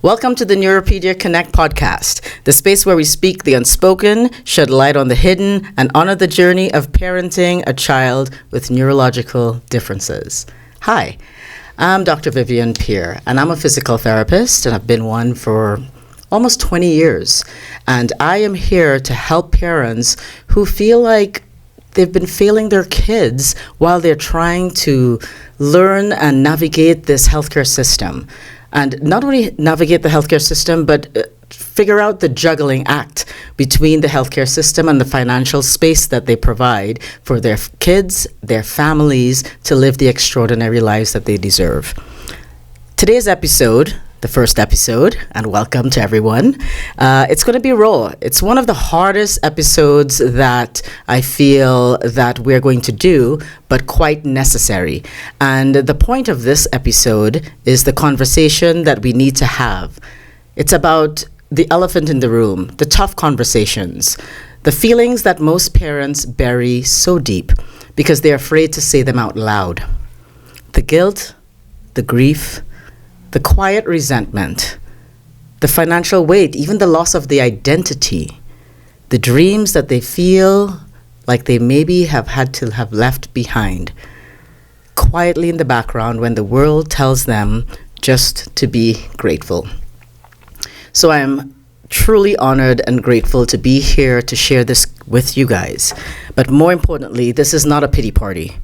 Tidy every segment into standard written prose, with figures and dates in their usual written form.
Welcome to the Neuropedia Connect podcast, the space where we speak the unspoken, shed light on the hidden, and honor the journey of parenting a child with neurological differences. Hi, I'm Dr. Vivian, Pierre, and I'm a physical therapist, and I've been one for almost 20 years. And I am here to help parents who feel like they've been failing their kids while they're trying to learn and navigate this healthcare system. And not only navigate the healthcare system, but figure out the juggling act between the healthcare system and the financial space that they provide for their kids, their families, to live the extraordinary lives that they deserve. Today's episode, the first episode, and welcome to everyone. It's going to be raw. It's one of the hardest episodes that I feel that we're going to do, but quite necessary. And the point of this episode is the conversation that we need to have. It's about the elephant in the room, the tough conversations, the feelings that most parents bury so deep because they're afraid to say them out loud. The guilt, the grief, the quiet resentment, the financial weight, even the loss of the identity, the dreams that they feel like they maybe have had to have left behind, quietly in the background when the world tells them just to be grateful. So I am truly honored and grateful to be here to share this with you guys. But more importantly, this is not a pity party.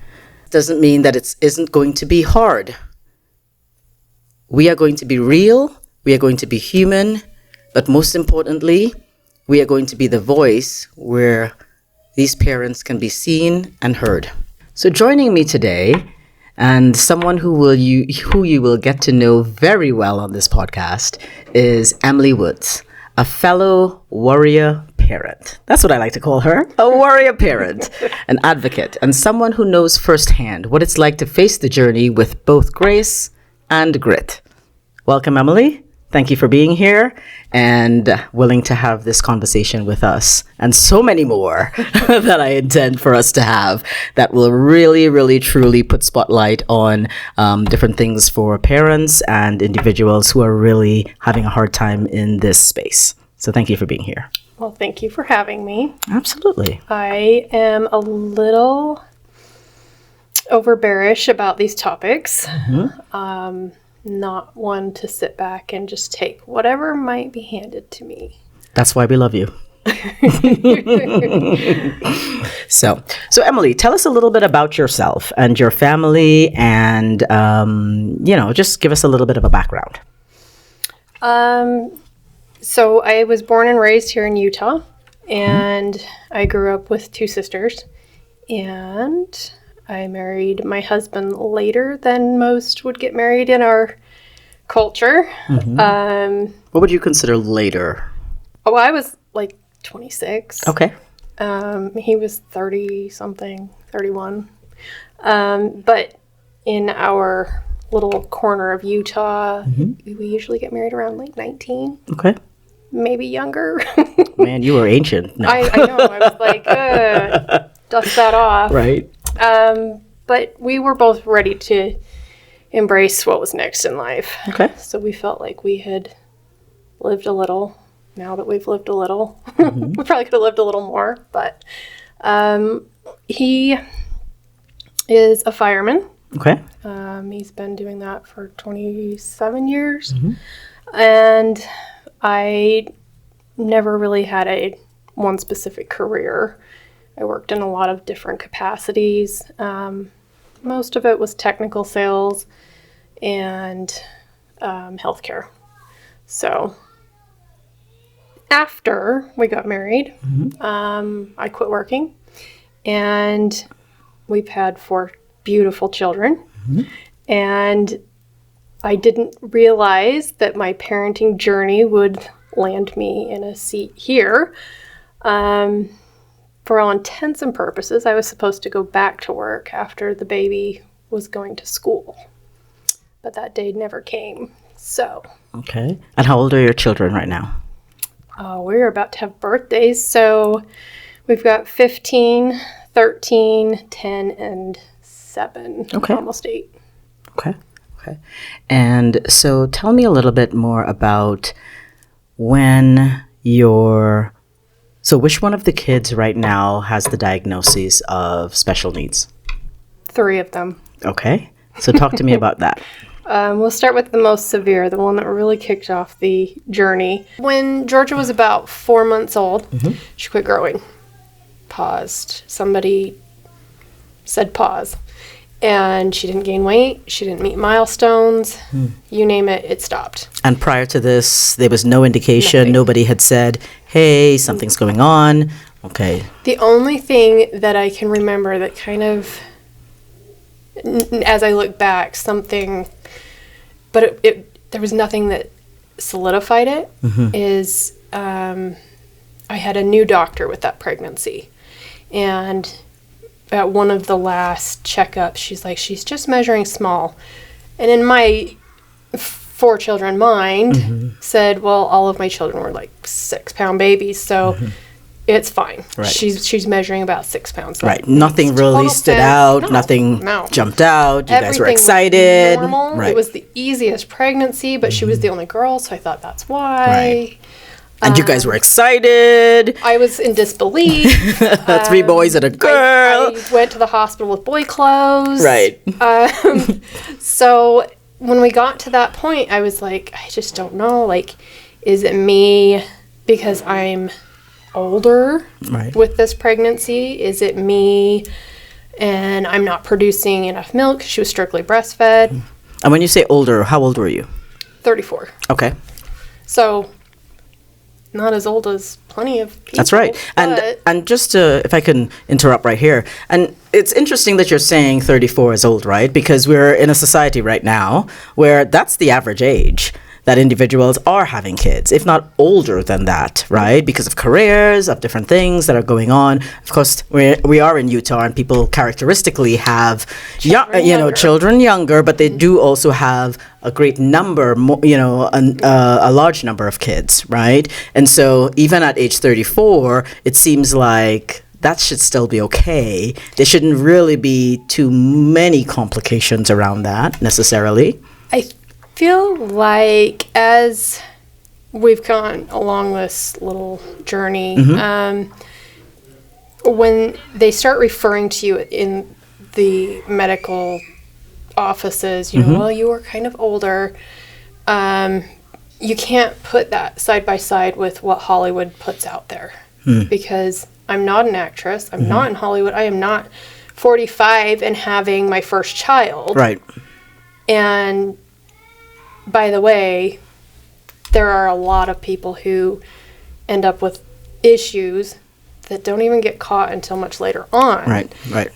It doesn't mean that it isn't going to be hard. We are going to be real, we are going to be human, but most importantly, we are going to be the voice where these parents can be seen and heard. So joining me today, and someone who you will get to know very well on this podcast, is Emily Woods, a fellow warrior parent. That's what I like to call her, a warrior parent, an advocate, and someone who knows firsthand what it's like to face the journey with both grace and grit. Welcome, Emily. Thank you for being here and willing to have this conversation with us and so many more that I intend for us to have that will really, really, truly put spotlight on different things for parents and individuals who are really having a hard time in this space. So thank you for being here. Well, thank you for having me. Absolutely. I am a little overbearish about these topics. Mm-hmm. Not one to sit back and just take whatever might be handed to me. That's why we love you. So Emily, tell us a little bit about yourself and your family and, just give us a little bit of a background. So I was born and raised here in Utah, and I grew up with two sisters, and I married my husband later than most would get married in our culture. Mm-hmm. What would you consider later? Oh, I was like 26. Okay. He was 30-something, 31. But in our little corner of Utah, mm-hmm. we usually get married around like 19. Okay. Maybe younger. Man, you were ancient. No. I know. I was like, dust that off. Right. But we were both ready to embrace what was next in life. Okay. So we felt like we had lived a little. Now that we've lived a little, mm-hmm. we probably could have lived a little more. But he is a fireman. Okay. He's been doing that for 27 years. Mm-hmm. And I never really had one specific career. I worked in a lot of different capacities. Most of it was technical sales and healthcare. So after we got married, mm-hmm. I quit working, and we've had 4 beautiful children. Mm-hmm. And I didn't realize that my parenting journey would land me in a seat here. For all intents and purposes, I was supposed to go back to work after the baby was going to school. But that day never came, so. Okay. And how old are your children right now? We're about to have birthdays, so we've got 15, 13, 10, and 7. Okay. Almost 8. Okay. Okay. And so tell me a little bit more about when you're... So which one of the kids right now has the diagnosis of special needs? 3 of them. Okay. So talk to me about that. We'll start with the most severe, the one that really kicked off the journey. When Georgia was about 4 months old, she quit growing. Paused. Somebody said pause. And she didn't gain weight. She didn't meet milestones. You name it, it stopped. And prior to this, there was no indication. Nothing. Nobody had said, hey, something's going on. Okay. The only thing that I can remember that kind of, as I look back, something, but there was nothing that solidified it, is I had a new doctor with that pregnancy. And at one of the last checkups, she's like, she's just measuring small. And in my 4 children mind, said, well, all of my children were like 6-pound babies, so it's fine. Right. She's measuring about 6 pounds. Right. Nothing really stood out. Nothing jumped out. You guys were excited. Was normal. Right. It was the easiest pregnancy, but she was the only girl, so I thought that's why. Right. And you guys were excited. I was in disbelief. 3 boys and a girl. I went to the hospital with boy clothes. Right. So when we got to that point, I was like, I just don't know. Like, is it me because I'm older with this pregnancy? Is it me and I'm not producing enough milk? She was strictly breastfed. And when you say older, how old were you? 34. Okay. So not as old as plenty of people. That's right. And just to, if I can interrupt right here, and it's interesting that you're saying 34 is old, right? Because we're in a society right now where that's the average age that individuals are having kids, if not older than that, right? Because of careers, of different things that are going on. Of course, we are in Utah, and people characteristically have children younger, but they do also have a great number, a large number of kids, right? And so even at age 34, it seems like that should still be okay. There shouldn't really be too many complications around that necessarily. I feel like as we've gone along this little journey, when they start referring to you in the medical offices, well, you were kind of older, you can't put that side by side with what Hollywood puts out there. Because I'm not an actress. I'm not in Hollywood. I am not 45 and having my first child. Right. And by the way, there are a lot of people who end up with issues that don't even get caught until much later on. Right.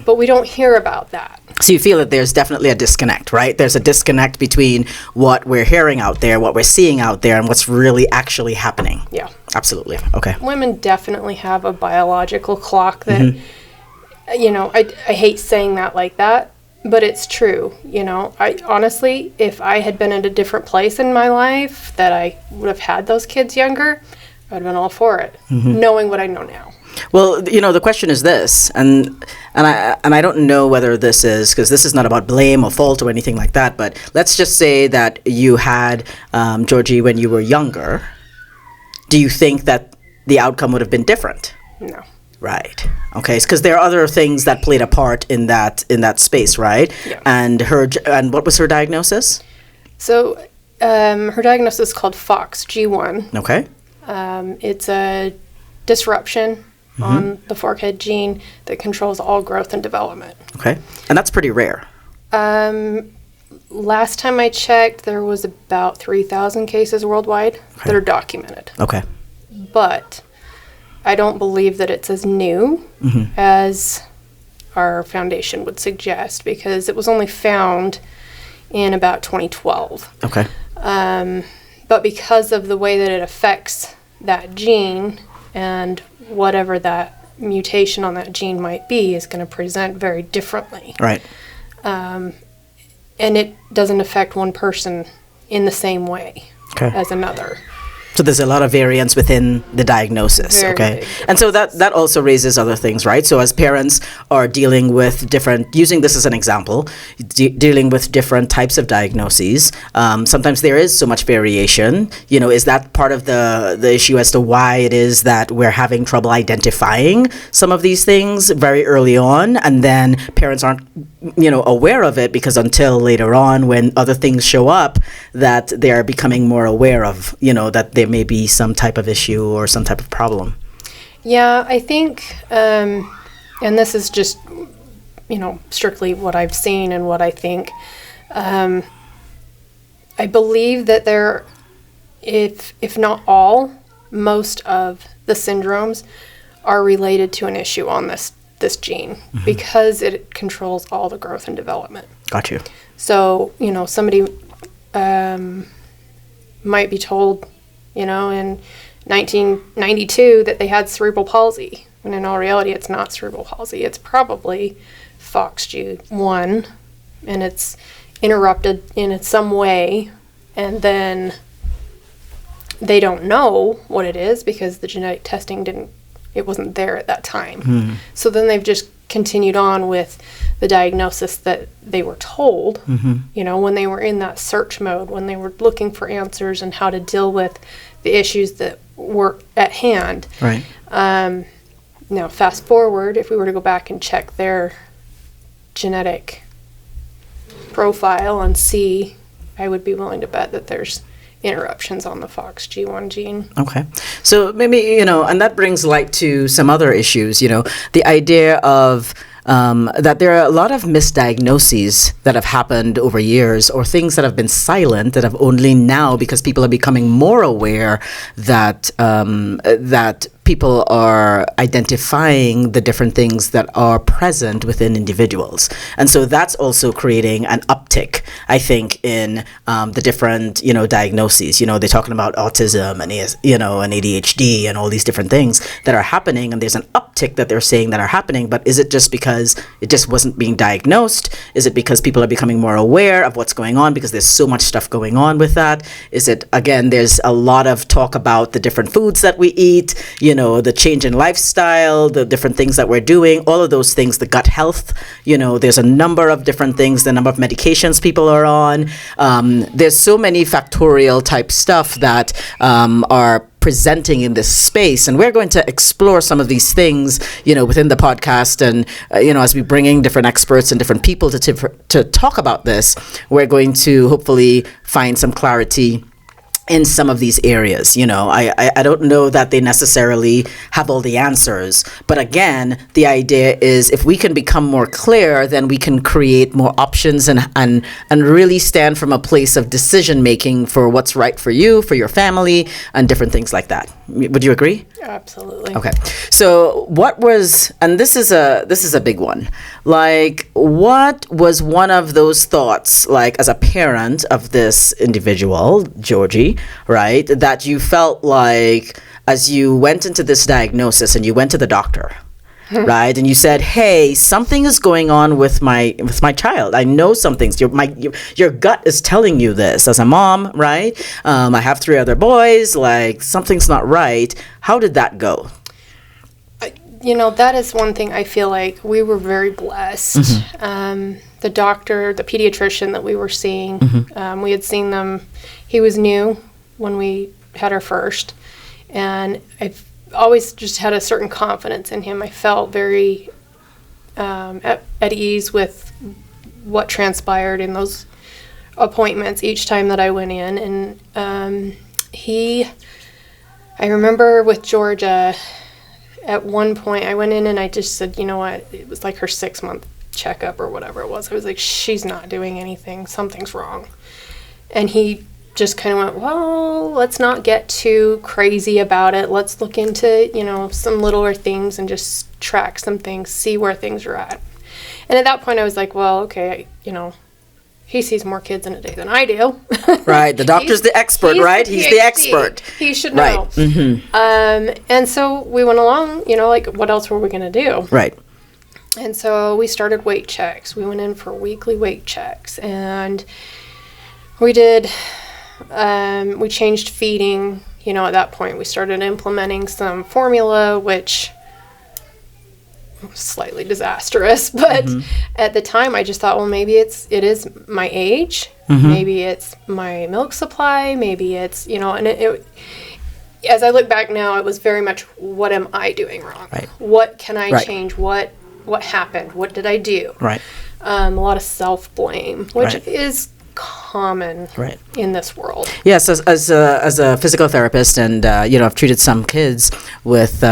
But we don't hear about that. So you feel that there's definitely a disconnect, right? There's a disconnect between what we're hearing out there, what we're seeing out there, and what's really actually happening. Yeah. Absolutely. Okay. Women definitely have a biological clock that, I hate saying that like that, but it's true. I honestly, if I had been in a different place in my life that I would have had those kids younger, I would have been all for it, knowing what I know now. Well, the question is this, and I don't know whether this is, because this is not about blame or fault or anything like that, but let's just say that you had Georgie when you were younger. Do you think that the outcome would have been different? No. Right. Okay. Because there are other things that played a part in that space, right? Yeah. And what was her diagnosis? So her diagnosis is called FOXG1. Okay. It's a disruption on the forehead gene that controls all growth and development. Okay. And that's pretty rare. Last time I checked, there was about 3,000 cases worldwide that are documented. Okay. But I don't believe that it's as new as our foundation would suggest, because it was only found in about 2012. Okay. But because of the way that it affects that gene, and whatever that mutation on that gene might be is going to present very differently. Right. And it doesn't affect one person in the same way as another. So there's a lot of variance within the diagnosis, Very okay? big And so that also raises other things, right? So as parents are dealing with different, using this as an example, dealing with different types of diagnoses, sometimes there is so much variation. You know, is that part of the issue as to why it is that we're having trouble identifying some of these things very early on, and then parents aren't, you know, aware of it because until later on when other things show up that they're becoming more aware of, you know, that there may be some type of issue or some type of problem. Yeah, I think, and this is just, you know, strictly what I've seen and what I think. I believe that there, if not all, most of the syndromes are related to an issue on this gene because it controls all the growth and development. Got you. So, you know, somebody might be told, you know, in 1992 that they had cerebral palsy, when in all reality it's not cerebral palsy. It's probably FOXG1, and it's interrupted in some way, and then they don't know what it is because the genetic testing wasn't there at that time. So then they've just continued on with the diagnosis that they were told, you know, when they were in that search mode, when they were looking for answers and how to deal with the issues that were at hand. Right. Now, fast forward, if we were to go back and check their genetic profile and see, I would be willing to bet that there's interruptions on the FOXG1 gene. Okay. So maybe, you know, and that brings light to some other issues, you know, the idea of that there are a lot of misdiagnoses that have happened over years, or things that have been silent that have only now, because people are becoming more aware that that people are identifying the different things that are present within individuals. And so that's also creating an uptick, I think, in the different, you know, diagnoses. You know, they're talking about autism and, you know, and ADHD and all these different things that are happening. And there's an uptick that they're saying that are happening. But is it just because it just wasn't being diagnosed? Is it because people are becoming more aware of what's going on because there's so much stuff going on with that? Is it, again, there's a lot of talk about the different foods that we eat, you know, the change in lifestyle, the different things that we're doing, all of those things, the gut health, you know, there's a number of different things, the number of medications people are on. There's so many factorial type stuff that are presenting in this space, and we're going to explore some of these things, you know, within the podcast, and you know, as we bring in different experts and different people to talk about this, we're going to hopefully find some clarity in some of these areas. You know, I don't know that they necessarily have all the answers, but again, the idea is if we can become more clear, then we can create more options and really stand from a place of decision making for what's right for you, for your family, and different things like that. Would you agree? Absolutely. Okay. So what was, and this is a big one, like what was one of those thoughts, like as a parent of this individual, Georgie, right, that you felt like as you went into this diagnosis and you went to the doctor, right, and you said, hey, something is going on with my child. I know something's, your gut is telling you this as a mom, right? I have 3 other boys, like something's not right. How did that go? You know, that is one thing I feel like we were very blessed. The doctor, the pediatrician that we were seeing, we had seen them, he was new when we had our first, and I've always just had a certain confidence in him. I felt very at ease with what transpired in those appointments each time that I went in. And I remember with Georgia, at one point I went in and I just said, you know what, it was like her 6-month checkup or whatever it was. I was like, she's not doing anything, something's wrong. And he just kind of went, well, let's not get too crazy about it. Let's look into, you know, some littler things and just track some things, see where things are at. And at that point I was like, well, okay, you know, he sees more kids in a day than I do. Right. The doctor's the expert, right? He's the expert. He should know. Right. And so we went along, you know, like what else were we going to do? Right. And so we started weight checks. We went in for weekly weight checks, and we did, we changed feeding. at that point, we started implementing some formula, which was slightly disastrous. But at the time, I just thought, well, maybe it is my age. Maybe it's my milk supply. Maybe it's, and it as I look back now, it was very much, what am I doing wrong? Right. What can I Right. change? What happened? What did I do? Right. A lot of self-blame, which Right. is common Right. in this world. Yes, as a physical therapist, and I've treated some kids with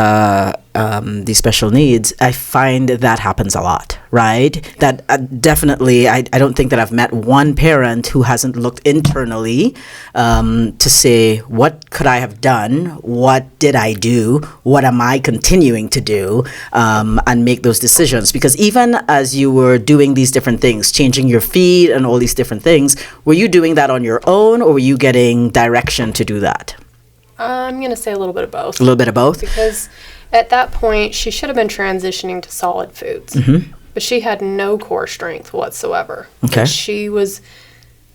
these special needs. I find that happens a lot, right? That definitely, I don't think that I've met one parent who hasn't looked internally to say, what could I have done? What did I do? What am I continuing to do? And make those decisions. Because even as you were doing these different things, changing your feed and all these different things, were you doing that on your own, or were you getting direction to do that? I'm going to say a little bit of both. A little bit of both? Because at that point, she should have been transitioning to solid foods. But she had no core strength whatsoever. Okay. And she was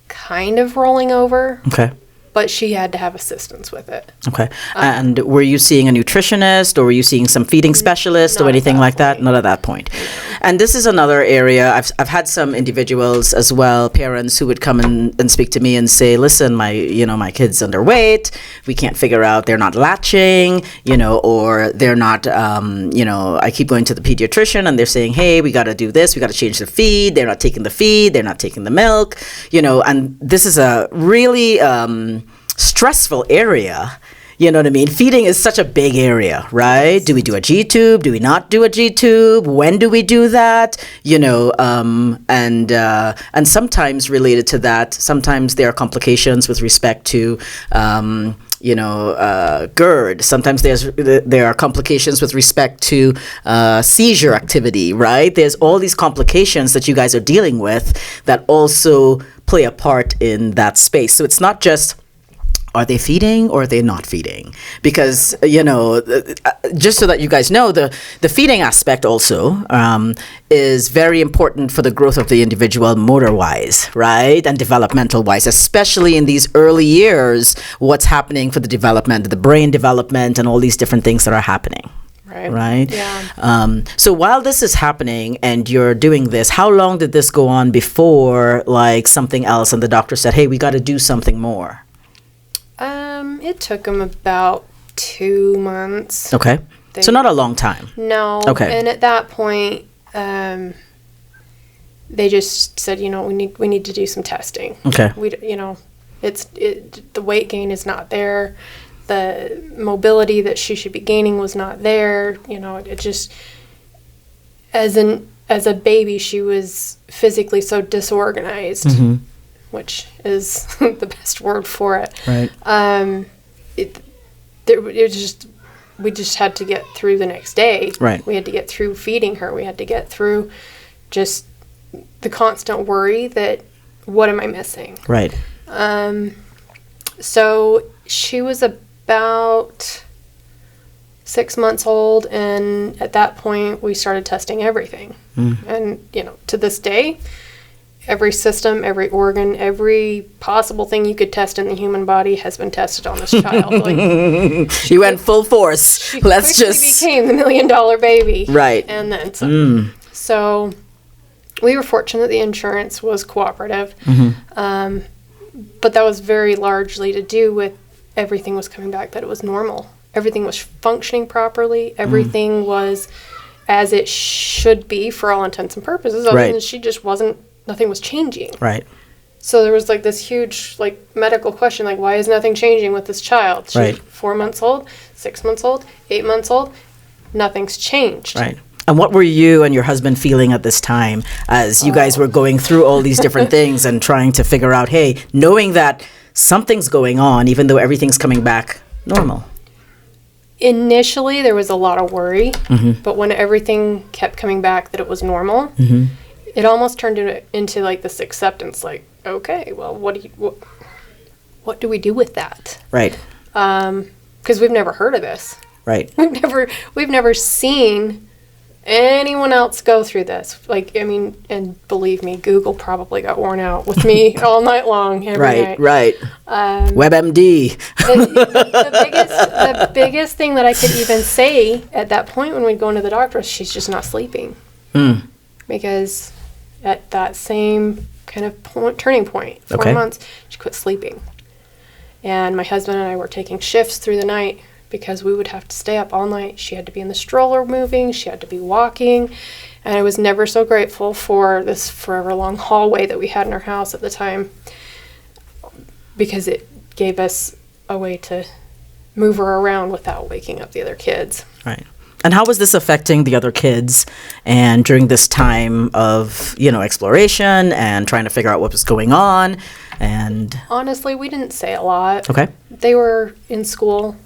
kind of rolling over, Okay. but she had to have assistance with it. Okay. And were you seeing a nutritionist, or were you seeing some feeding specialist, Not or at anything that like that? point. Not at that point. And this is another area, I've had some individuals as well, parents who would come and speak to me and say, listen, my kid's underweight, we can't figure out, they're not latching, or they're not, I keep going to the pediatrician and they're saying, hey, we got to do this, we got to change the feed, they're not taking the feed, they're not taking the milk, and this is a really stressful area. You know what I mean? Feeding is such a big area, right? Do we do a G-tube? Do we not do a G-tube? When do we do that? And sometimes related to that, sometimes there are complications with respect to, GERD. Sometimes there are complications with respect to seizure activity, right? There's all these complications that you guys are dealing with that also play a part in that space. So it's not just, are they feeding or are they not feeding? Because, just so that you guys know, the feeding aspect also is very important for the growth of the individual motor-wise, right? And developmental-wise, especially in these early years, what's happening for the development, the brain development, and all these different things that are happening. Right? Yeah. So while this is happening and you're doing this, how long did this go on before, something else, and the doctor said, hey, we got to do something more? It took them about 2 months. Okay. So not a long time. No. Okay. And at that point, they just said, we need to do some testing. Okay. The weight gain is not there. The mobility that she should be gaining was not there. It just, as a baby, she was physically so disorganized, which is the best word for it. Right. We just had to get through the next day. Right. We had to get through feeding her. We had to get through just the constant worry that, what am I missing? Right. So she was about 6 months old, and at that point we started testing everything. And, to this day, every system, every organ, every possible thing you could test in the human body has been tested on this child. You went full force. She Let's quickly just became the $1 million baby. Right. And then some. So we were fortunate the insurance was cooperative. But that was very largely to do with everything was coming back, that it was normal. Everything was functioning properly. Everything was as it should be for all intents and purposes. Other than she just wasn't, nothing was changing. Right. So there was this huge medical question, why is nothing changing with this child? She's 4 months old, 6 months old, 8 months old. Nothing's changed. Right. And what were you and your husband feeling at this time as you guys were going through all these different things and trying to figure out, hey, knowing that something's going on, even though everything's coming back normal? Initially, there was a lot of worry, but when everything kept coming back that it was normal, it almost turned into this acceptance, okay, well, what do we do with that? Right. Because we've never heard of this. Right. We've never seen anyone else go through this. Like, I mean, and believe me, Google probably got worn out with me all night long, every night. Right. WebMD. The biggest thing that I could even say at that point when we'd go into the doctor was she's just not sleeping. Because at that same kind of turning point, 4 months, she quit sleeping. And my husband and I were taking shifts through the night because we would have to stay up all night. She had to be in the stroller moving. She had to be walking. And I was never so grateful for this forever long hallway that we had in our house at the time, because it gave us a way to move her around without waking up the other kids. Right. And how was this affecting the other kids? And during this time of, exploration and trying to figure out what was going on? And honestly, we didn't say a lot. Okay. They were in school,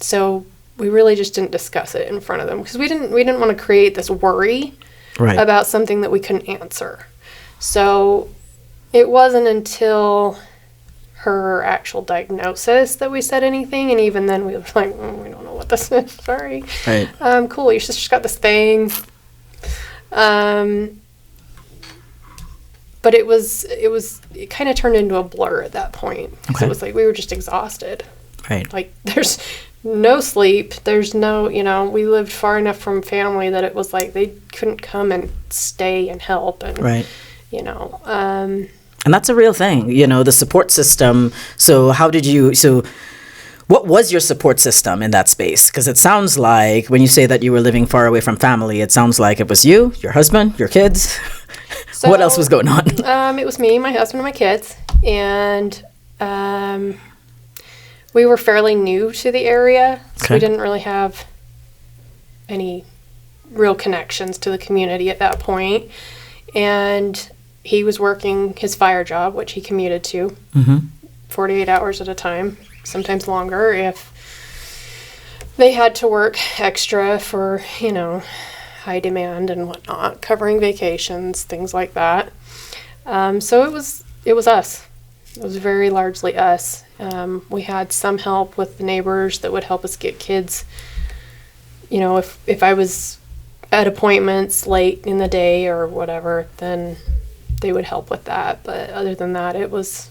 so we really just didn't discuss it in front of them because we didn't want to create this worry about something that we couldn't answer. So it wasn't until her actual diagnosis that we said anything, and even then we were like, we don't know what this is. Sorry. Right. Cool. Your sister's got this thing. But it kind of turned into a blur at that point. Okay. It was like we were just exhausted. Right. Like there's no sleep. There's no, we lived far enough from family that it was like they couldn't come and stay and help. And, and that's a real thing, the support system. So what was your support system in that space? Because it sounds like when you say that you were living far away from family, it sounds like it was you, your husband, your kids. So, what else was going on? It was me, my husband, and my kids. And we were fairly new to the area, so we didn't really have any real connections to the community at that point. And he was working his fire job, which he commuted to 48 hours at a time, sometimes longer if they had to work extra for, high demand and whatnot, covering vacations, things like that. So it was us. It was very largely us. We had some help with the neighbors that would help us get kids. If I was at appointments late in the day or whatever, then they would help with that. But other than that, it was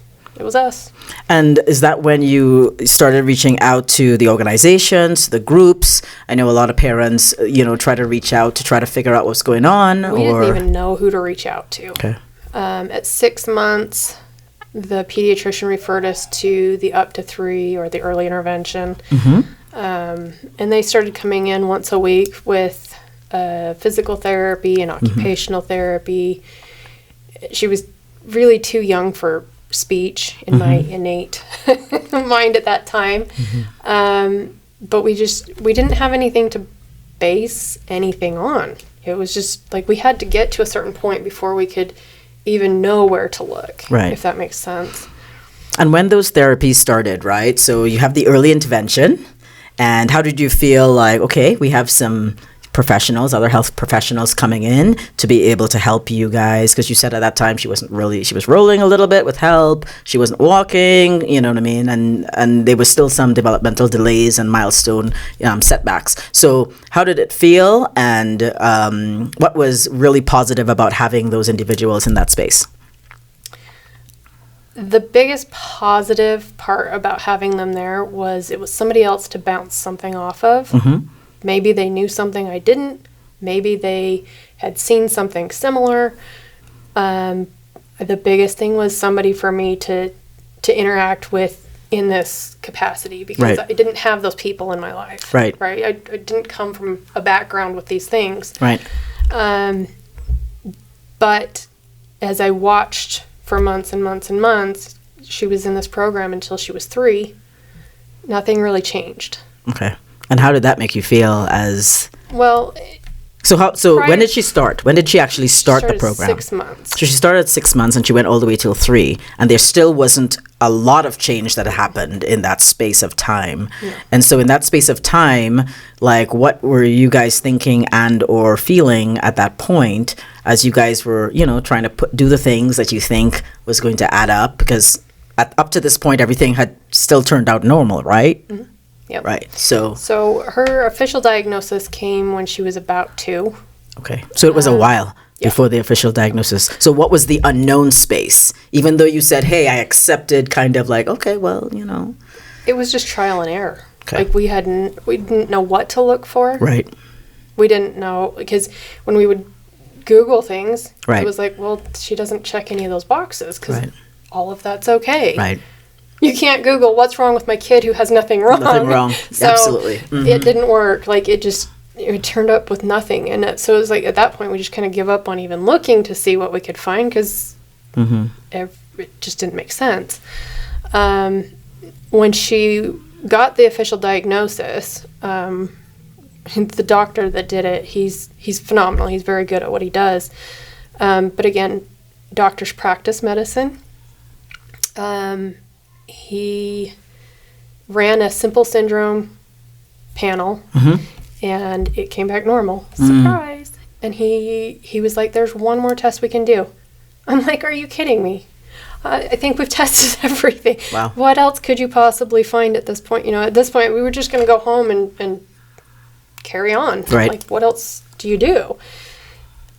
us. And is that when you started reaching out to the organizations, the groups? I know a lot of parents, try to reach out to try to figure out what's going on. We didn't even know who to reach out to. Okay. At 6 months, the pediatrician referred us to the up to 3 or the early intervention. And they started coming in once a week with physical therapy and occupational therapy. She was really too young for speech in my innate mind at that time. But we didn't have anything to base anything on. It was just like we had to get to a certain point before we could even know where to look, if that makes sense. And when those therapies started, right? So you have the early intervention, and how did you feel like, okay, we have some professionals, other health professionals coming in to be able to help you guys? Because you said at that time she was rolling a little bit with help. She wasn't walking, you know what I mean? And there was still some developmental delays and milestone setbacks. So how did it feel? And what was really positive about having those individuals in that space? The biggest positive part about having them there was it was somebody else to bounce something off of. Maybe they knew something I didn't. Maybe they had seen something similar. The biggest thing was somebody for me to interact with in this capacity, because I didn't have those people in my life. Right. I didn't come from a background with these things. Right. But as I watched for months and months and months, she was in this program until she was 3. Nothing really changed. Okay. And how did that make you feel as... Well... So when did she start? When did she actually start the program? 6 months. So she started at 6 months and she went all the way till 3. And there still wasn't a lot of change that had happened in that space of time. Yeah. And so in that space of time, like, what were you guys thinking and or feeling at that point as you guys were, trying to do the things that you think was going to add up? Because up to this point, everything had still turned out normal, right? Yep. Right. So her official diagnosis came when she was about 2. Okay. So it was a while before the official diagnosis. So what was the unknown space? Even though you said, hey, I accepted, kind of like, okay, well, It was just trial and error. Okay. Like we didn't know what to look for. Right. We didn't know, because when we would Google things, Right. it was like, well, she doesn't check any of those boxes because Right. all of that's okay. Right. You can't Google what's wrong with my kid who has nothing wrong. Nothing wrong. So Absolutely. Mm-hmm. It didn't work. Like it turned up with nothing. And so it was like at that point we just kind of give up on even looking to see what we could find because it just didn't make sense. When she got the official diagnosis, the doctor that did it, he's phenomenal. He's very good at what he does. But again, doctors practice medicine. He ran a simple syndrome panel, and it came back normal. Surprise! And he was like, "There's one more test we can do." I'm like, "Are you kidding me? I think we've tested everything. Wow. What else could you possibly find at this point?" At this point, we were just going to go home and carry on. Right. Like, what else do you do?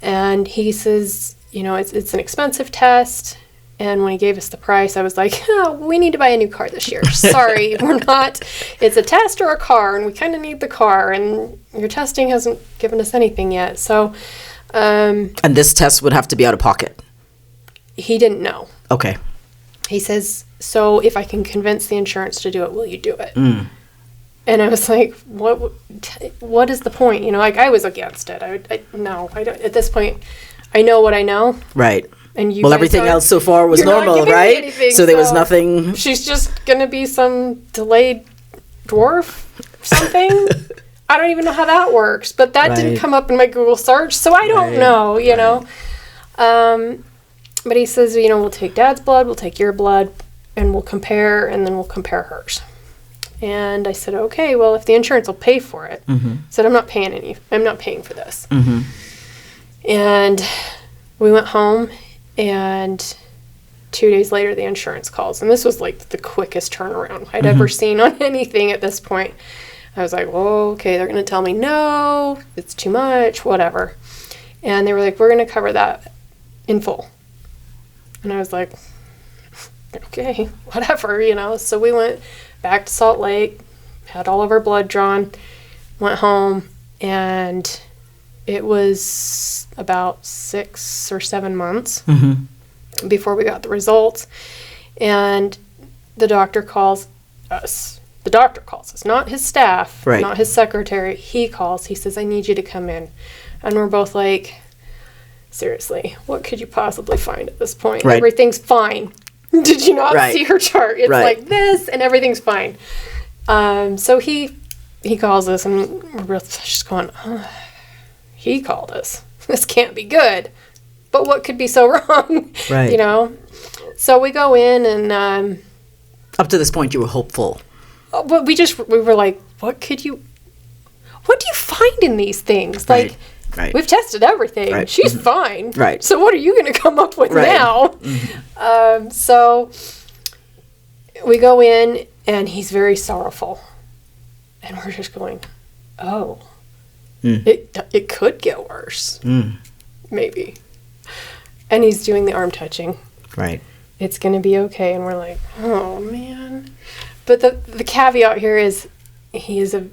And he says, it's an expensive test. And when he gave us the price, I was like, we need to buy a new car this year. Sorry, we're not. It's a test or a car, and we kind of need the car. And your testing hasn't given us anything yet. So. And this test would have to be out of pocket? He didn't know. Okay. He says, so if I can convince the insurance to do it, will you do it? And I was like, what is the point? I was against it. No, I don't. At this point, I know what I know. Right. And everything else so far was normal, right? Anything, so there was nothing. She's just going to be some delayed dwarf something. I don't even know how that works, but that didn't come up in my Google search, so I don't know, know. But he says, we'll take Dad's blood, we'll take your blood, and we'll compare, and then we'll compare hers. And I said, okay, well, if the insurance will pay for it. I said, I'm not paying for this. And we went home, and 2 days later, the insurance calls. And this was like the quickest turnaround I'd ever seen on anything at this point. I was like, well, okay, they're going to tell me no, it's too much, whatever. And they were like, we're going to cover that in full. And I was like, okay, whatever, So we went back to Salt Lake, had all of our blood drawn, went home, and it was about 6 or 7 months before we got the results. And the doctor calls us. The doctor calls us, not his staff, not his secretary. He calls. He says, I need you to come in. And we're both like, seriously, what could you possibly find at this point? Right. Everything's fine. Did you not see her chart? It's like this, and everything's fine. So he calls us, and we're both just going, he called us. This can't be good. But what could be so wrong? Right. So we go in, and up to this point, you were hopeful. But we were like, what do you find in these things? Like, we've tested everything. Right. She's fine. Right. So what are you going to come up with now? So we go in, and he's very sorrowful. And we're just going, oh, it could get worse. Maybe. And he's doing the arm touching. Right. It's going to be okay. And we're like, oh, man. But the caveat here is he's an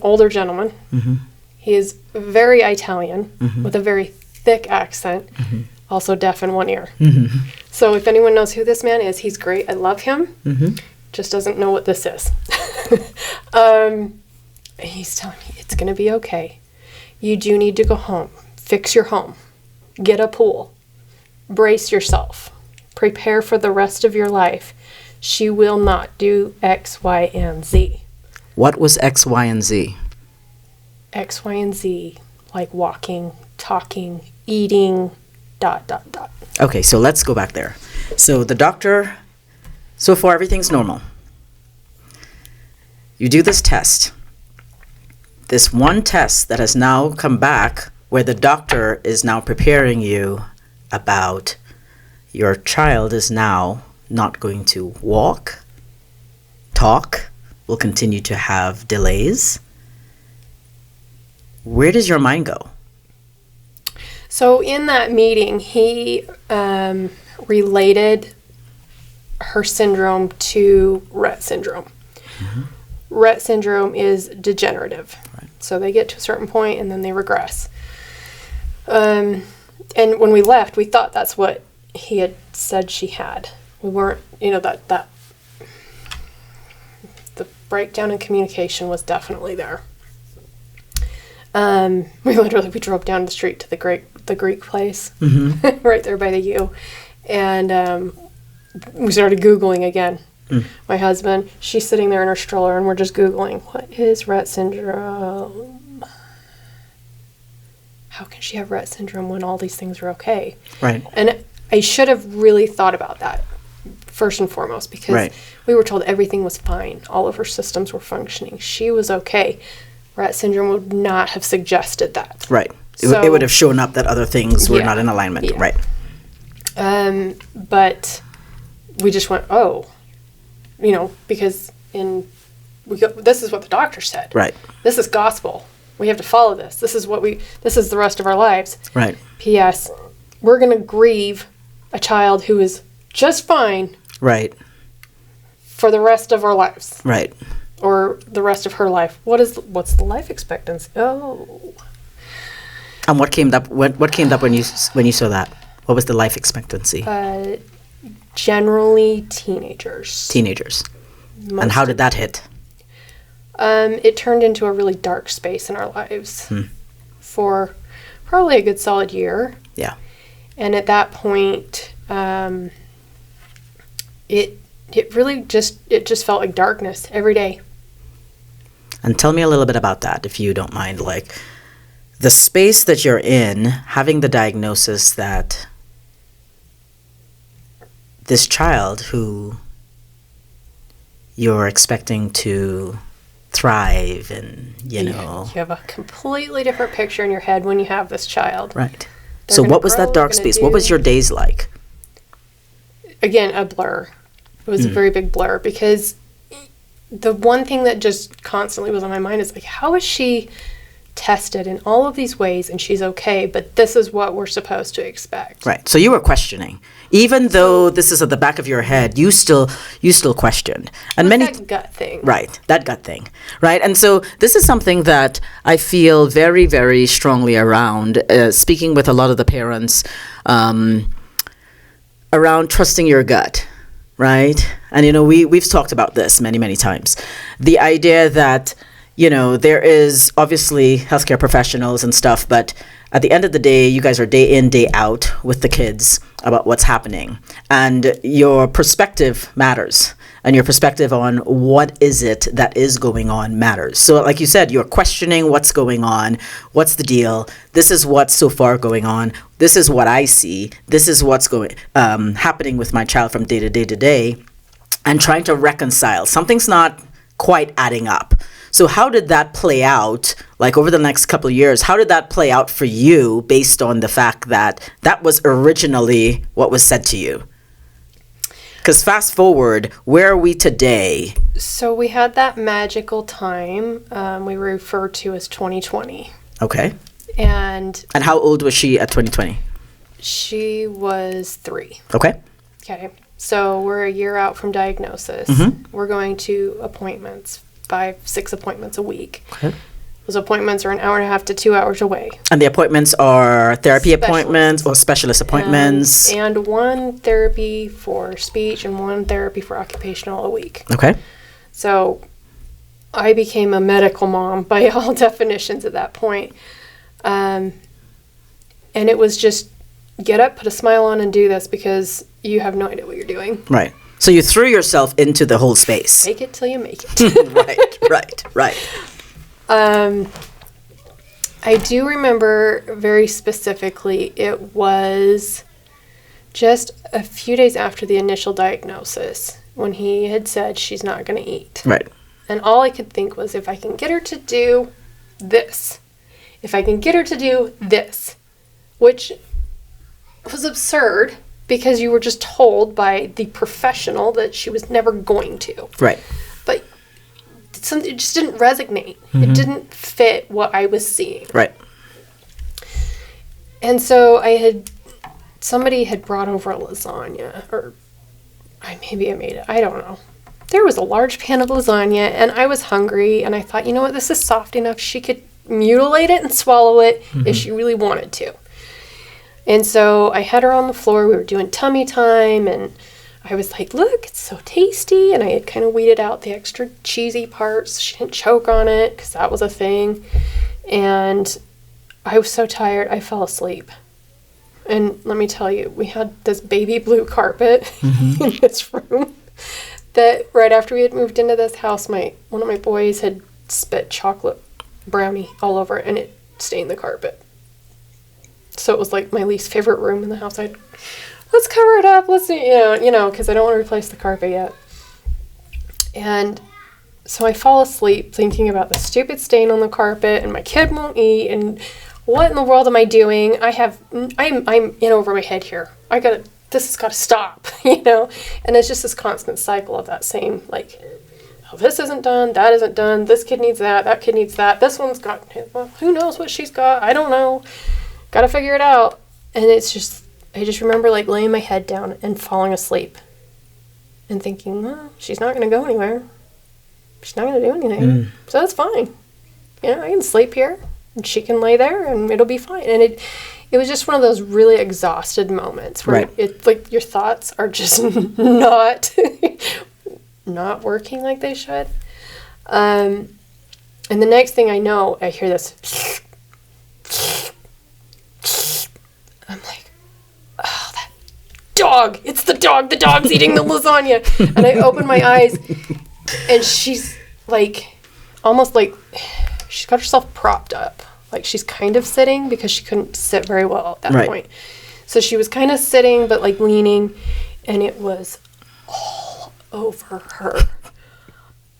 older gentleman. He is very Italian with a very thick accent, also deaf in one ear. So if anyone knows who this man is, he's great. I love him. Just doesn't know what this is. He's telling me it's going to be okay. You do need to go home. Fix your home. Get a pool. Brace yourself. Prepare for the rest of your life. She will not do X, Y, and Z. What was X, Y, and Z? X, Y, and Z, like walking, talking, eating, ... Okay, so let's go back there. So the doctor, so far everything's normal. You do this test. This one test that has now come back where the doctor is now preparing you about your child is now not going to walk, talk, will continue to have delays. Where does your mind go? So in that meeting, he related her syndrome to Rett syndrome. Mm-hmm. Rett syndrome is degenerative. Right. So they get to a certain point and then they regress. And when we left, we thought that's what he had said she had. We weren't, that the breakdown in communication was definitely there. We drove down the street to the Greek place, mm-hmm. right there by the U, and we started Googling again. Mm. My husband, she's sitting there in her stroller, and we're just Googling, what is Rett syndrome? How can she have Rett syndrome when all these things are okay? Right. And I should have really thought about that first and foremost, because we were told everything was fine. All of her systems were functioning. She was okay. Rett syndrome would not have suggested that. Right. It would have shown up that other things were not in alignment. Yeah. Right. But we just went, because this is what the doctor said. Right. This is gospel. We have to follow this. This is the rest of our lives. Right. P.S. We're going to grieve a child who is just fine. Right. For the rest of our lives. Right. Or the rest of her life. What's the life expectancy? Oh. And what came up? What came up when you saw that? What was the life expectancy? Generally, teenagers. And how did that hit? It turned into a really dark space in our lives for probably a good solid year. Yeah. And at that point, it really just felt like darkness every day. And tell me a little bit about that, if you don't mind, like the space that you're in, having the diagnosis that this child who you're expecting to thrive and, you have a completely different picture in your head when you have this child. Right. So what was that dark space? What was your days like? Again, a blur. It was a very big blur, because the one thing that just constantly was on my mind is like, how is she tested in all of these ways and she's okay, but this is what we're supposed to expect? Right. So you were questioning, even though this is at the back of your head. You still questioned, and that gut thing. Right. That gut thing. Right. And so this is something that I feel very, very strongly around. Speaking with a lot of the parents, around trusting your gut. Right. And, we've talked about this many, many times. The idea that, there is obviously healthcare professionals and stuff, but at the end of the day, you guys are day in, day out with the kids about what's happening. And your perspective matters. And your perspective on what is it that is going on matters. So like you said, you're questioning what's going on. What's the deal? This is what's so far going on. This is what I see. This is what's happening with my child from day to day to day. And trying to reconcile. Something's not quite adding up. So how did that play out, like over the next couple of years? How did that play out for you based on the fact that that was originally what was said to you? Because fast forward, where are we today? So we had that magical time we refer to as 2020. Okay. And how old was she at 2020? She was 3. Okay. Okay. So we're a year out from diagnosis. Mm-hmm. We're going to appointments, 5-6 appointments a week. Okay. Those appointments are an hour and a half to 2 hours away. And the appointments are therapy appointments or specialist appointments? And one therapy for speech and one therapy for occupational a week. Okay. So I became a medical mom by all definitions at that point. And it was just get up, put a smile on, and do this, because you have no idea what you're doing. Right. So you threw yourself into the whole space. Make it till you make it. Right. I do remember very specifically, it was just a few days after the initial diagnosis when he had said she's not going to eat. Right. And all I could think was, if I can get her to do this, which was absurd because you were just told by the professional that she was never going to. Right. But it just didn't resonate. Mm-hmm. It didn't fit what I was seeing. Right. And so somebody had brought over a lasagna, or maybe I made it. I don't know. There was a large pan of lasagna, and I was hungry, and I thought, you know what, this is soft enough. She could mutilate it and swallow it if she really wanted to. And so I had her on the floor. We were doing tummy time, and I was like, look, it's so tasty. And I had kind of weeded out the extra cheesy parts. She didn't choke on it because that was a thing. And I was so tired, I fell asleep. And let me tell you, we had this baby blue carpet in this room that right after we had moved into this house, one of my boys had spit chocolate brownie all over it, and it stained the carpet. So it was like my least favorite room in the house. Let's cover it up. Let's, because I don't want to replace the carpet yet. And so I fall asleep thinking about the stupid stain on the carpet, and my kid won't eat, and what in the world am I doing? I'm in over my head here. This has got to stop, And it's just this constant cycle of that same, like, oh, this isn't done, that isn't done, this kid needs that kid needs that, this one's got, well, who knows what she's got, I don't know, got to figure it out. And I just remember, like, laying my head down and falling asleep and thinking, well, she's not going to go anywhere. She's not going to do anything. So that's fine. I can sleep here, and she can lay there, and it'll be fine. And it was just one of those really exhausted moments where it's like your thoughts are just not working like they should. And the next thing I know, I hear this. I'm like, oh, that dog. It's the dog. The dog's eating the lasagna. And I open my eyes, and she's like, almost like, she's got herself propped up. Like, she's kind of sitting because she couldn't sit very well at that point. So she was kind of sitting, but like leaning, and it was all over her.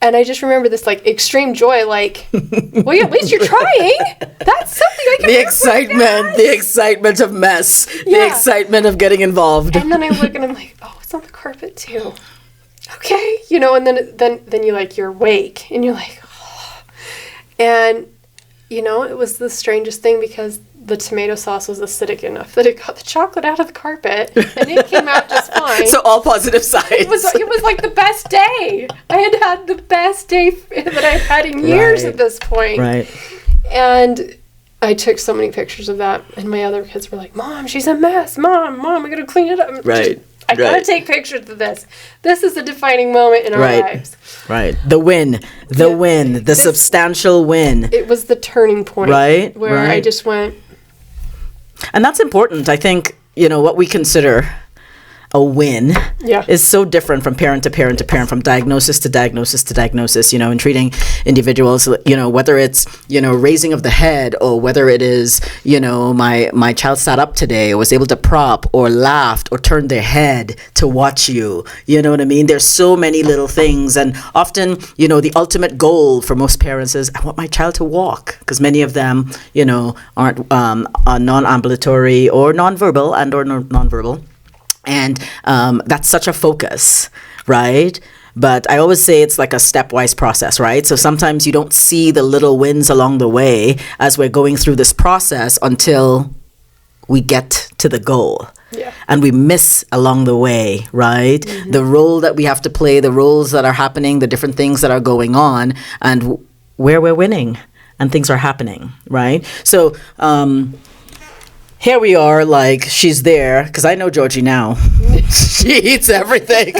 And I just remember this like extreme joy, like, well, yeah, at least you're trying. That's something I can do. The excitement of mess, the excitement of getting involved. And then I look and I'm like, oh, it's on the carpet too. Okay, and then you like, you're awake, and you're like, oh. And it was the strangest thing because the tomato sauce was acidic enough that it got the chocolate out of the carpet, and it came out just fine. So all positive signs. It was like the best day. I had the best day that I've had in years at this point. Right. And I took so many pictures of that, and my other kids were like, Mom, she's a mess. Mom, I gotta clean it up. I gotta take pictures of this. This is a defining moment in our lives. Right. The win. The substantial win. It was the turning point. Right. Where I just went. And that's important. I think, what we consider a win is so different from parent to parent to parent, from diagnosis to diagnosis to diagnosis, in treating individuals, whether it's, raising of the head, or whether it is, my child sat up today, or was able to prop, or laughed, or turned their head to watch you. You know what I mean? There's so many little things. And often, the ultimate goal for most parents is, I want my child to walk, because many of them, aren't non-ambulatory or nonverbal or nonverbal. And that's such a focus, right? But I always say it's like a stepwise process, right? So sometimes you don't see the little wins along the way as we're going through this process until we get to the goal. Yeah. And we miss along the way, right? Mm-hmm. The role that we have to play, the roles that are happening, the different things that are going on, and where we're winning and things are happening, right? So, here we are, like, she's there, because I know Georgie now. She eats everything.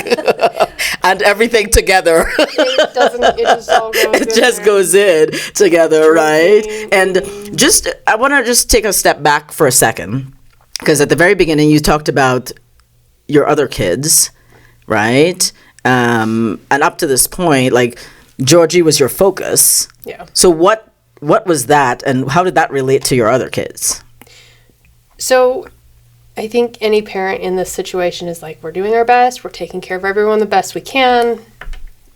And everything together. It just all goes in. It just goes in together, right? And I want to just take a step back for a second, because at the very beginning, you talked about your other kids, right? And up to this point, like, Georgie was your focus. Yeah. So what was that, and how did that relate to your other kids? So I think any parent in this situation is like, we're doing our best, we're taking care of everyone the best we can,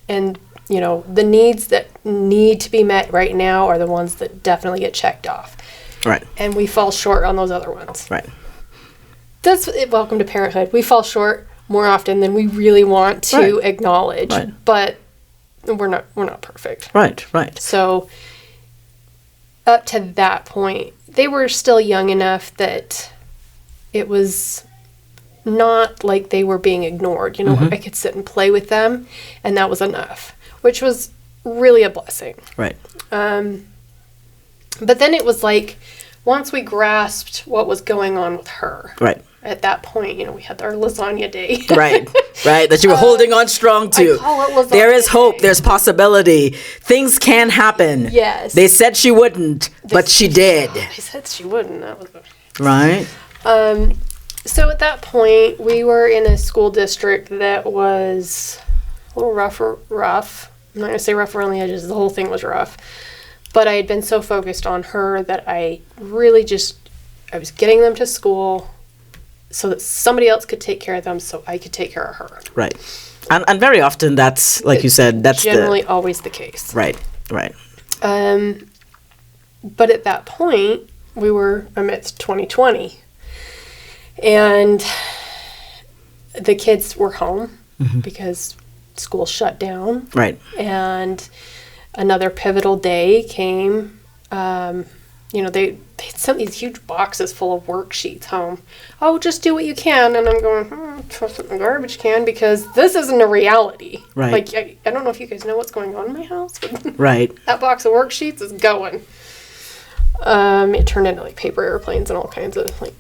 and the needs that need to be met right now are the ones that definitely get checked off. Right. And we fall short on those other ones. Right. That's welcome to parenthood. We fall short more often than we really want to acknowledge. Right. But we're not perfect. Right, right. So up to that point, they were still young enough that it was not like they were being ignored. You know, I could sit and play with them, and that was enough, which was really a blessing. Right. But then it was like, once we grasped what was going on with her. Right. At that point, you know, we had our lasagna day. Right, right, that you were holding on strong to. I call it lasagna there is hope, day. there's possibility. Things can happen. Yes. They said she wouldn't, but she did. They said she wouldn't. That was Right. So at that point, we were in a school district that was a little rough. I'm not going to say rough around the edges. The whole thing was rough. But I had been so focused on her that I really I was getting them to school so that somebody else could take care of them so I could take care of her. Right. And very often that's, like you said, that's generally always the case. Right, right. But at that point, we were amidst 2020. And the kids were home because school shut down. Right. And another pivotal day came. You know, they sent these huge boxes full of worksheets home. Oh, just do what you can. And I'm going, toss it in the garbage can because this isn't a reality. Right. Like, I don't know if you guys know what's going on in my house. Right. That box of worksheets is going. It turned into, like, paper airplanes and all kinds of, like,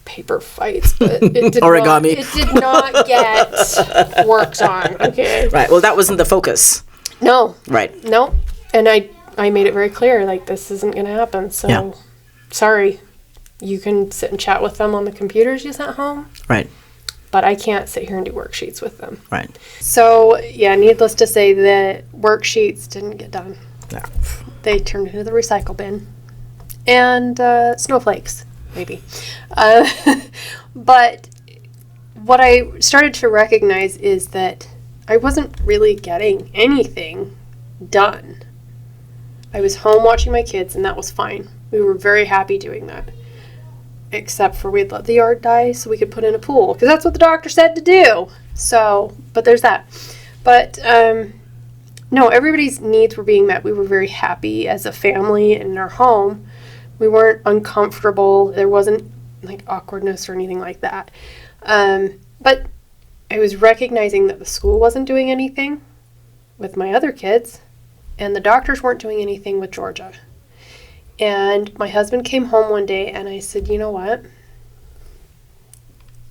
paper fights. But it did Origami. It did not get worked on. Okay. Right. Well, that wasn't the focus. No. Right. No. And I made it very clear, like, this isn't going to happen. So, sorry. You can sit and chat with them on the computers you sent home. Right. But I can't sit here and do worksheets with them. Right. So, yeah, needless to say, the worksheets didn't get done. Yeah. They turned into the recycle bin. And snowflakes, maybe. But what I started to recognize is that I wasn't really getting anything done. I was home watching my kids, and that was fine. We were very happy doing that. Except for we'd let the yard die so we could put in a pool, because that's what the doctor said to do. So, but there's that. But, no, everybody's needs were being met. We were very happy as a family in our home. We weren't uncomfortable. There wasn't, like, awkwardness or anything like that. But I was recognizing that the school wasn't doing anything with my other kids, and the doctors weren't doing anything with Georgia. And my husband came home one day, and I said, you know what?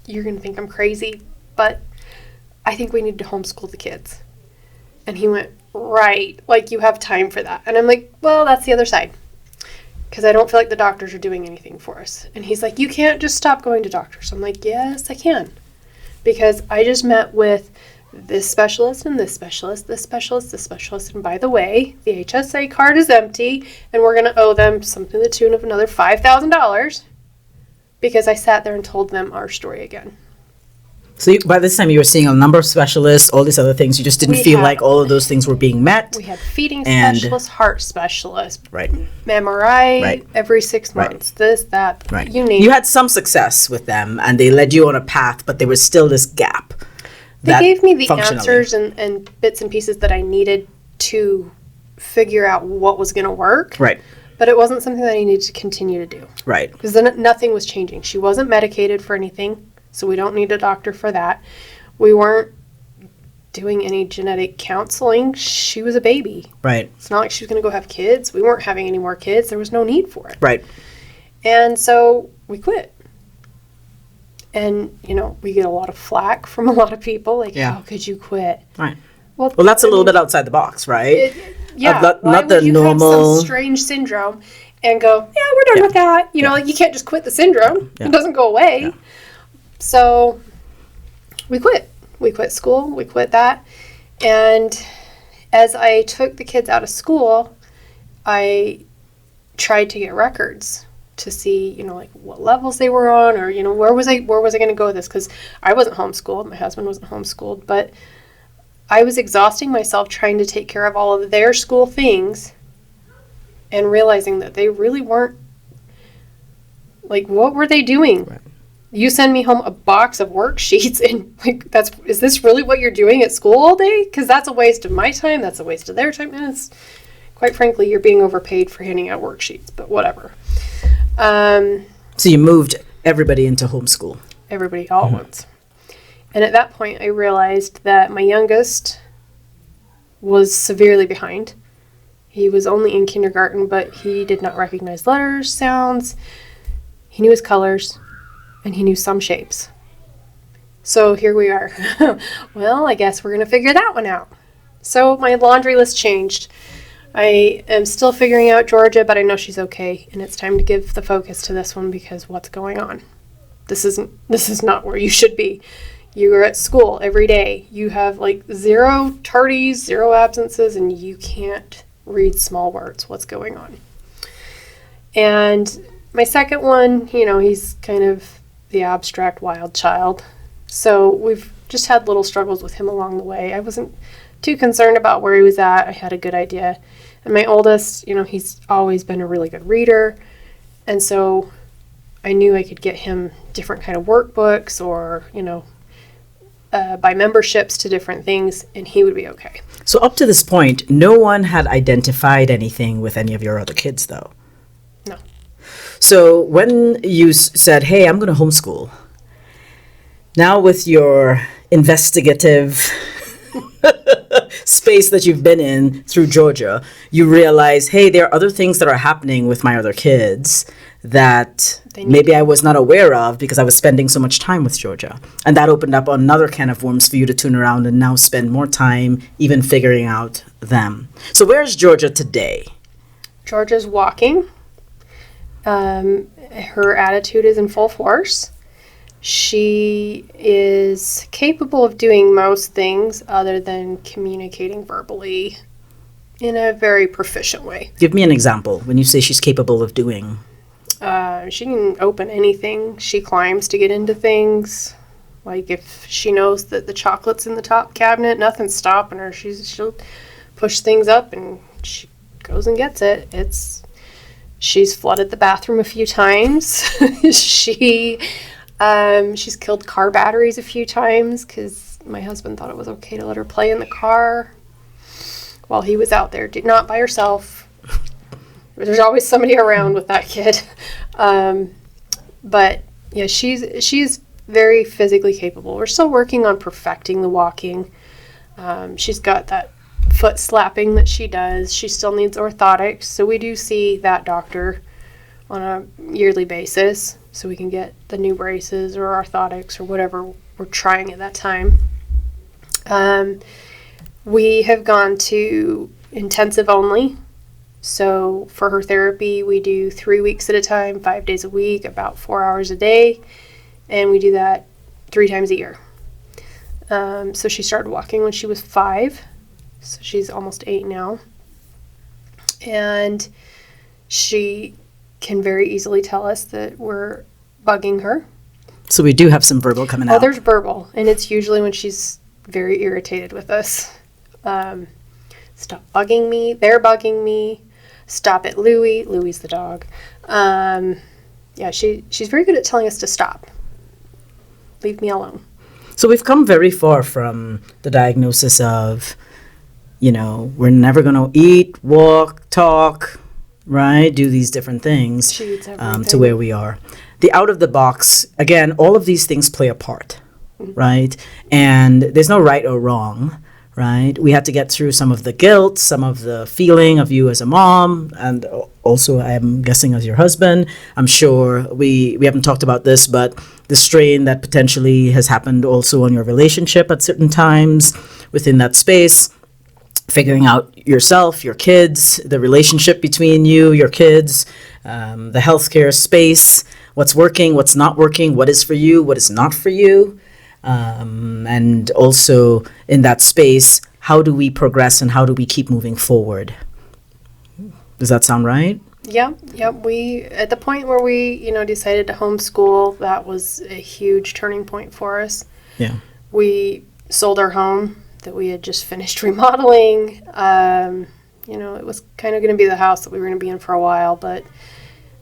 You're going to think I'm crazy, but I think we need to homeschool the kids. And he went, right, like, you have time for that. And I'm like, well, that's the other side, because I don't feel like the doctors are doing anything for us. And he's like, you can't just stop going to doctors. I'm like, yes, I can, because I just met with this specialist and this specialist, this specialist, this specialist. And by the way, the HSA card is empty, and we're going to owe them something to the tune of another $5,000 because I sat there and told them our story again. So by this time you were seeing a number of specialists, all these other things. You just didn't feel like all of those things were being met. We had feeding specialists, heart specialists, right, MRI every 6 months, this, that, you name it. You had some success with them, and they led you on a path, but there was still this gap. They gave me the answers and bits and pieces that I needed to figure out what was going to work. Right. But it wasn't something that I needed to continue to do. Right. Because then nothing was changing. She wasn't medicated for anything, so we don't need a doctor for that. We weren't doing any genetic counseling. She was a baby. Right. It's not like she was going to go have kids. We weren't having any more kids. There was no need for it. Right. And so we quit. And, you know, we get a lot of flack from a lot of people. Like, how could you quit? Right. Well, that's a little bit outside the box, right? Not the normal. Have some strange syndrome and go, yeah, we're done with that. You know, like, you can't just quit the syndrome. It doesn't go away. Yeah. So we quit. We quit school. We quit that. And as I took the kids out of school, I tried to get records to see, you know, like, what levels they were on, or, you know, where was I going to go with this? Because I wasn't homeschooled. My husband wasn't homeschooled. But I was exhausting myself trying to take care of all of their school things and realizing that they really weren't, like, what were they doing? Right. You send me home a box of worksheets, and like, is this really what you're doing at school all day? Because that's a waste of my time. That's a waste of their time. And it's, quite frankly, you're being overpaid for handing out worksheets, but whatever. So you moved everybody into homeschool. Everybody all at once. And at that point, I realized that my youngest was severely behind. He was only in kindergarten, but he did not recognize letters, sounds. He knew his colors, and he knew some shapes. So here we are. Well, I guess we're going to figure that one out. So my laundry list changed. I am still figuring out Georgia, but I know she's okay, and it's time to give the focus to this one because what's going on? This is not where you should be. You are at school every day. You have like 0 tardies, 0 absences, and you can't read small words. What's going on? And my second one, he's kind of the abstract wild child. So we've just had little struggles with him along the way. I wasn't too concerned about where he was at. I had a good idea. And my oldest, he's always been a really good reader. And so I knew I could get him different kind of workbooks or, buy memberships to different things, and he would be okay. So up to this point, no one had identified anything with any of your other kids, though? No. So when you said, hey, I'm going to homeschool, now with your investigative space that you've been in through Georgia, you realize, hey, there are other things that are happening with my other kids that maybe I was not aware of because I was spending so much time with Georgia. And that opened up another can of worms for you to turn around and now spend more time even figuring out them. So where's Georgia today? Georgia's walking. Her attitude is in full force. She is capable of doing most things other than communicating verbally in a very proficient way. Give me an example when you say she's capable of doing. She can open anything. She climbs to get into things. Like if she knows that the chocolate's in the top cabinet, nothing's stopping her. She'll push things up and she goes and gets it. She's flooded the bathroom a few times. She's killed car batteries a few times because my husband thought it was okay to let her play in the car while he was out there, not by herself. There's always somebody around with that kid. But yeah, she's very physically capable. We're still working on perfecting the walking. She's got that foot slapping that she does. She still needs orthotics. So we do see that doctor on a yearly basis so we can get the new braces or orthotics or whatever we're trying at that time. We have gone to intensive only. So for her therapy, we do 3 weeks at a time, 5 days a week, about 4 hours a day. And we do that 3 times a year. So she started walking when she was 5. So she's almost 8 now. And she can very easily tell us that we're bugging her. So we do have some verbal coming out. Oh, there's verbal. And it's usually when she's very irritated with us. Stop bugging me. They're bugging me. Stop it, Louie. Louie's the dog. Yeah, she's very good at telling us to stop. Leave me alone. So we've come very far from the diagnosis of, we're never going to eat, walk, talk, right? Do these different things to where we are. The out of the box, again, all of these things play a part, right? And there's no right or wrong. Right? We had to get through some of the guilt, some of the feeling of you as a mom, and also I'm guessing as your husband. I'm sure we haven't talked about this, but the strain that potentially has happened also on your relationship at certain times within that space, figuring out yourself, your kids, the relationship between you, your kids, the healthcare space, what's working, what's not working, what is for you, what is not for you. And also in that space, how do we progress and how do we keep moving forward? Does that sound right? Yep. We, at the point where we, decided to homeschool, that was a huge turning point for us. Yeah. We sold our home that we had just finished remodeling. It was kind of going to be the house that we were going to be in for a while, but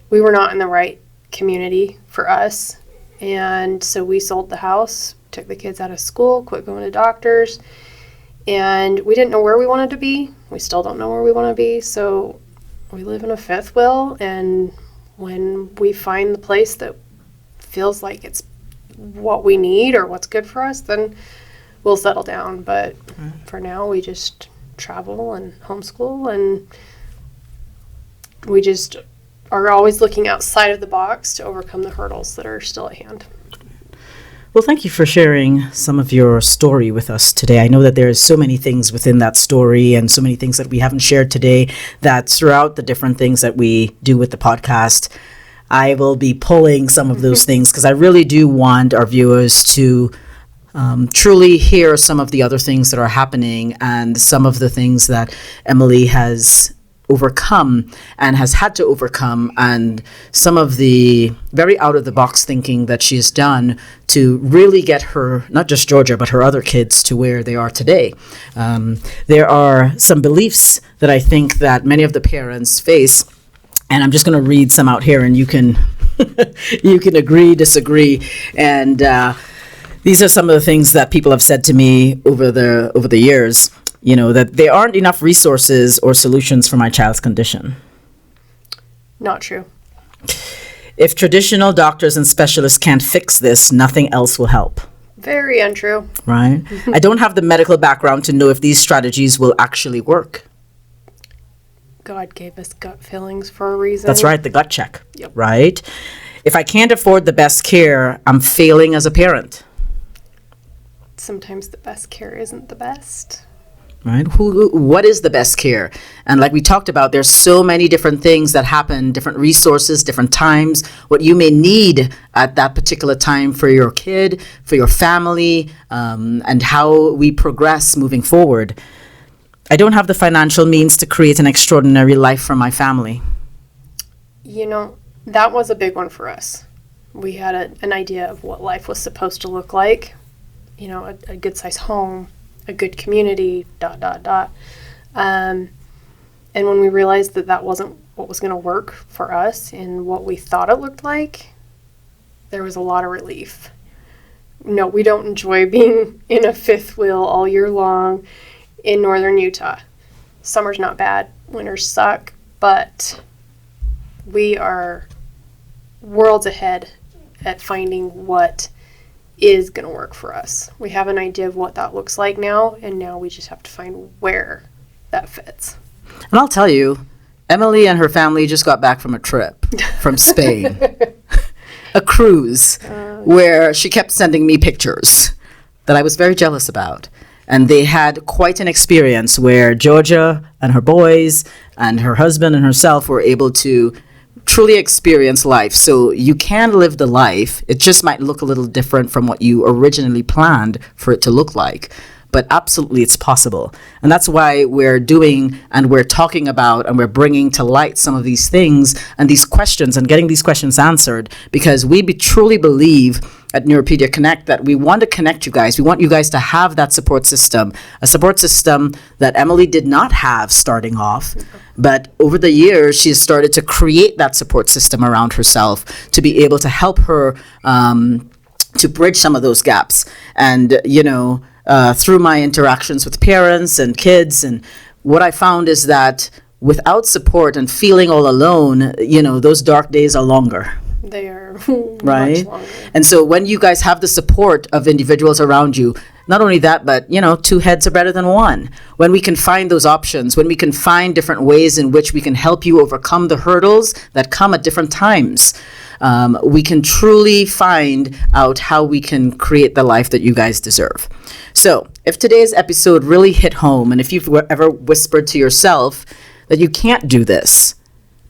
we were not in the right community for us. And so we sold the house, took the kids out of school, quit going to doctors, and we didn't know where we wanted to be. We still don't know where we want to be. So we live in a fifth wheel, and when we find the place that feels like it's what we need or what's good for us, then we'll settle down. But for now, we just travel and homeschool, and we just are always looking outside of the box to overcome the hurdles that are still at hand. Well, thank you for sharing some of your story with us today. I know that there's so many things within that story and so many things that we haven't shared today, that throughout the different things that we do with the podcast, I will be pulling some of those things, because I really do want our viewers to truly hear some of the other things that are happening and some of the things that Emily has overcome and has had to overcome, and some of the very out of the box thinking that she has done to really get her, not just Georgia, but her other kids to where they are today. There are some beliefs that I think that many of the parents face, and I'm just going to read some out here, and you can you can agree, disagree, and these are some of the things that people have said to me over the years. You know, that there aren't enough resources or solutions for my child's condition. Not true. If traditional doctors and specialists can't fix this, nothing else will help. Very untrue. Right? I don't have the medical background to know if these strategies will actually work. God gave us gut feelings for a reason. That's right, the gut check. Yep. Right? If I can't afford the best care, I'm failing as a parent. Sometimes the best care isn't the best. Right? What is the best care? And like we talked about, there's so many different things that happen, different resources, different times, what you may need at that particular time for your kid, for your family, and how we progress moving forward. I don't have the financial means to create an extraordinary life for my family. You know, that was a big one for us. We had an idea of what life was supposed to look like. You know, a good-sized home, a good community, ... And when we realized that that wasn't what was going to work for us and what we thought it looked like, there was a lot of relief. No, we don't enjoy being in a fifth wheel all year long in northern Utah. Summer's not bad, winters suck, but we are worlds ahead at finding what is going to work for us. We have an idea of what that looks like now, and now we just have to find where that fits. And I'll tell you, Emily and her family just got back from a trip from Spain, a cruise, where she kept sending me pictures that I was very jealous about. And they had quite an experience where Georgia and her boys and her husband and herself were able to truly experience life. So you can live the life. It just might look a little different from what you originally planned for it to look like. But absolutely, it's possible. And that's why we're doing and we're talking about and we're bringing to light some of these things and these questions and getting these questions answered, because we truly believe at Neuropedia Connect that we want to connect you guys. We want you guys to have that support system, a support system that Emily did not have starting off. But over the years, she has started to create that support system around herself to be able to help her to bridge some of those gaps. And, you know, through my interactions with parents and kids, and what I found is that without support and feeling all alone, you know, those dark days are longer. They are right? much longer. And so when you guys have the support of individuals around you, not only that, but, you know, two heads are better than one. When we can find those options, when we can find different ways in which we can help you overcome the hurdles that come at different times, we can truly find out how we can create the life that you guys deserve. So if today's episode really hit home, and if you've ever whispered to yourself that you can't do this,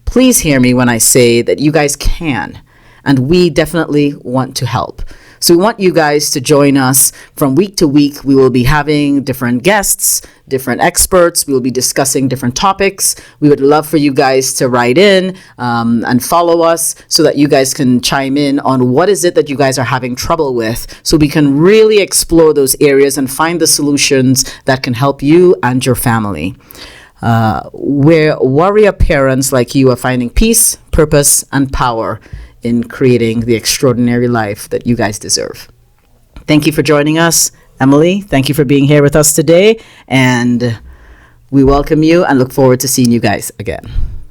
please hear me when I say that you guys can, and we definitely want to help. So we want you guys to join us from week to week. We will be having different guests, different experts. We will be discussing different topics. We would love for you guys to write in and follow us so that you guys can chime in on what is it that you guys are having trouble with, so we can really explore those areas and find the solutions that can help you and your family. Where warrior parents like you are finding peace, purpose, and power in creating the extraordinary life that you guys deserve. Thank you for joining us. Emily, thank you for being here with us today, and we welcome you and look forward to seeing you guys again.